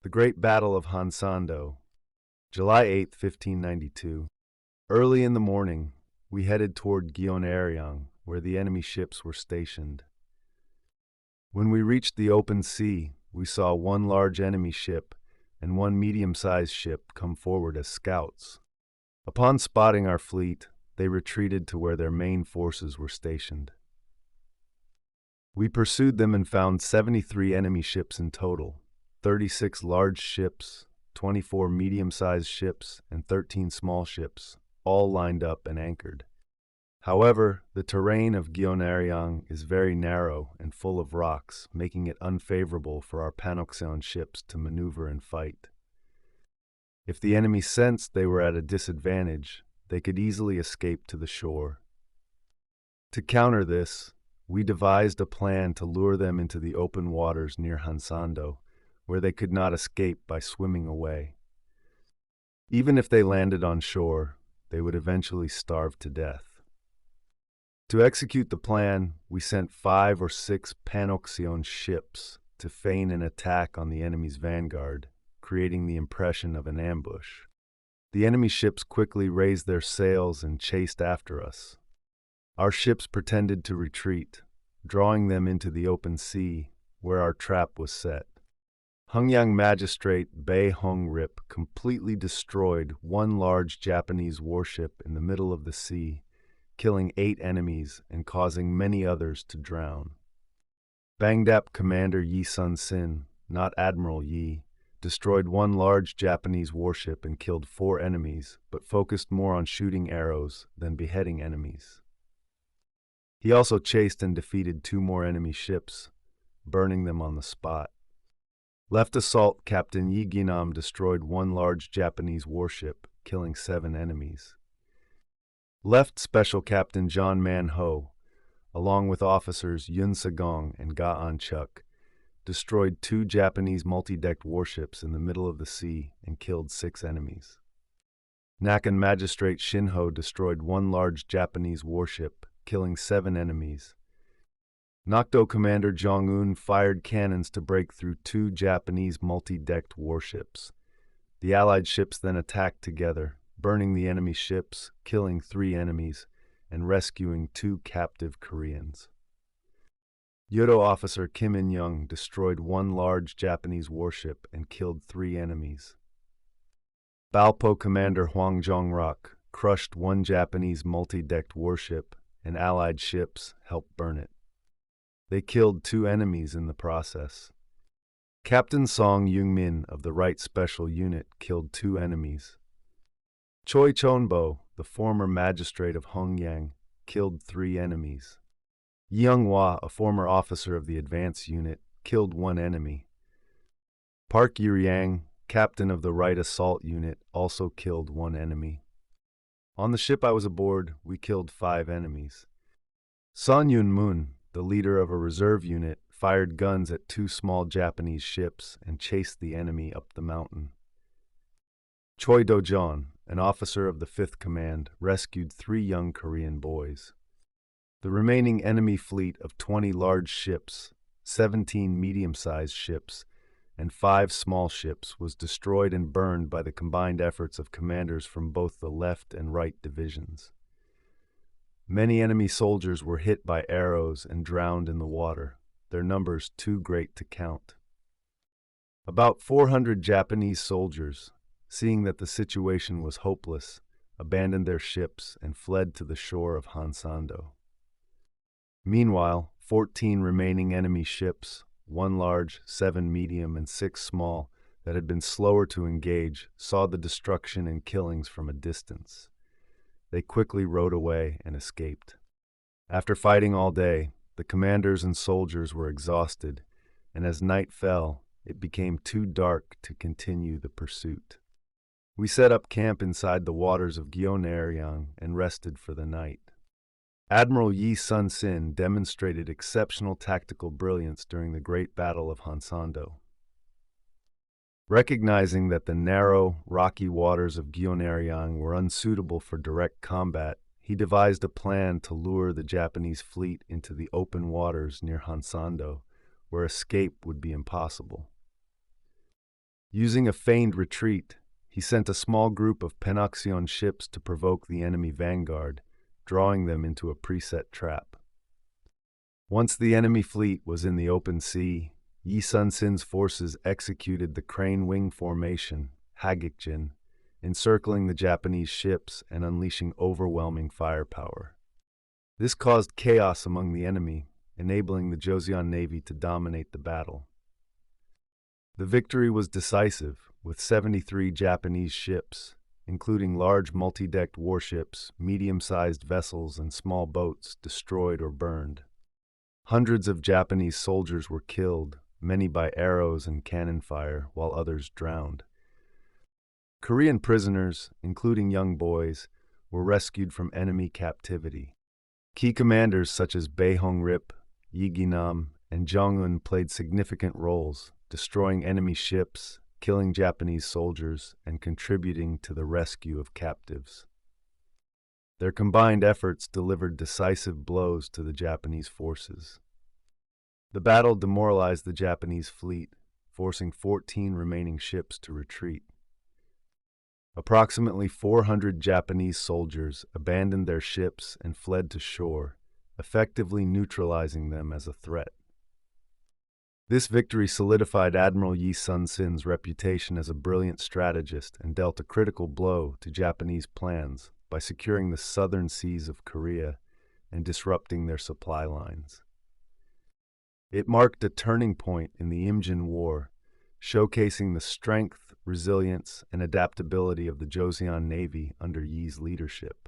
The Great Battle of Hansando, July 8, 1592. Early in the morning, we headed toward Gyeonaryang, where the enemy ships were stationed. When we reached the open sea, we saw one large enemy ship and one medium-sized ship come forward as scouts. Upon spotting our fleet, they retreated to where their main forces were stationed. We pursued them and found 73 enemy ships in total, 36 large ships, 24 medium-sized ships, and 13 small ships, all lined up and anchored. However, the terrain of Gyeonaryang is very narrow and full of rocks, making it unfavorable for our Panoxion ships to maneuver and fight. If the enemy sensed they were at a disadvantage, they could easily escape to the shore. To counter this, we devised a plan to lure them into the open waters near Hansando, where they could not escape by swimming away. Even if they landed on shore, they would eventually starve to death. To execute the plan, we sent 5 or 6 Panoxion ships to feign an attack on the enemy's vanguard, creating the impression of an ambush. The enemy ships quickly raised their sails and chased after us. Our ships pretended to retreat, drawing them into the open sea, where our trap was set. Hungyang Magistrate Bei Hong Rip completely destroyed one large Japanese warship in the middle of the sea, killing 8 enemies and causing many others to drown. Bangdap Commander Yi Sun Sin, not Admiral Yi, destroyed one large Japanese warship and killed 4 enemies, but focused more on shooting arrows than beheading enemies. He also chased and defeated 2 more enemy ships, burning them on the spot. Left Assault Captain Yi Ginam destroyed one large Japanese warship, killing 7 enemies. Left Special Captain John Man Ho, along with officers Yun Sagong and Ga An Chuk, destroyed 2 Japanese multi-decked warships in the middle of the sea and killed 6 enemies. Nakan Magistrate Shinho destroyed one large Japanese warship, killing 7 enemies. Nakdo Commander Jong-un fired cannons to break through 2 Japanese multi-decked warships. The Allied ships then attacked together, burning the enemy ships, killing 3 enemies, and rescuing 2 captive Koreans. Yodo officer Kim In-young destroyed one large Japanese warship and killed 3 enemies. Balpo Commander Hwang Jong-rak crushed one Japanese multi-decked warship, and Allied ships helped burn it. They killed 2 enemies in the process. Captain Song Young-min of the Right Special Unit killed 2 enemies. Choi Chonbo, the former magistrate of Hongyang, killed 3 enemies. Yeonghwa, a former officer of the Advance Unit, killed 1 enemy. Park Yiryang, captain of the Right Assault Unit, also killed 1 enemy. On the ship I was aboard, we killed 5 enemies. Son Yun-moon, the leader of a reserve unit, fired guns at 2 small Japanese ships and chased the enemy up the mountain. Choi Do-jeon, an officer of the 5th Command, rescued 3 young Korean boys. The remaining enemy fleet of 20 large ships, 17 medium-sized ships, and 5 small ships was destroyed and burned by the combined efforts of commanders from both the left and right divisions. Many enemy soldiers were hit by arrows and drowned in the water, their numbers too great to count. About 400 Japanese soldiers, seeing that the situation was hopeless, abandoned their ships and fled to the shore of Hansando. Meanwhile, 14 remaining enemy ships, 1 large, 7 medium, and 6 small, that had been slower to engage, saw the destruction and killings from a distance. They quickly rowed away and escaped. After fighting all day, the commanders and soldiers were exhausted, and as night fell, it became too dark to continue the pursuit. We set up camp inside the waters of Gyeonaryang and rested for the night. Admiral Yi Sun Sin demonstrated exceptional tactical brilliance during the Great Battle of Hansando. Recognizing that the narrow, rocky waters of Gyeonaryang were unsuitable for direct combat, he devised a plan to lure the Japanese fleet into the open waters near Hansando, where escape would be impossible. Using a feigned retreat, he sent a small group of Penoxion ships to provoke the enemy vanguard, drawing them into a preset trap. Once the enemy fleet was in the open sea, Yi Sun-sin's forces executed the crane wing formation, Hagikjin, encircling the Japanese ships and unleashing overwhelming firepower. This caused chaos among the enemy, enabling the Joseon Navy to dominate the battle. The victory was decisive, with 73 Japanese ships, including large multi-decked warships, medium-sized vessels, and small boats, destroyed or burned. Hundreds of Japanese soldiers were killed, many by arrows and cannon fire, while others drowned. Korean prisoners, including young boys, were rescued from enemy captivity. Key commanders such as Baehong-rip, Yi Gi-nam, and Jong-un played significant roles, destroying enemy ships, killing Japanese soldiers, and contributing to the rescue of captives. Their combined efforts delivered decisive blows to the Japanese forces. The battle demoralized the Japanese fleet, forcing 14 remaining ships to retreat. Approximately 400 Japanese soldiers abandoned their ships and fled to shore, effectively neutralizing them as a threat. This victory solidified Admiral Yi Sun-sin's reputation as a brilliant strategist and dealt a critical blow to Japanese plans by securing the southern seas of Korea and disrupting their supply lines. It marked a turning point in the Imjin War, showcasing the strength, resilience, and adaptability of the Joseon Navy under Yi's leadership.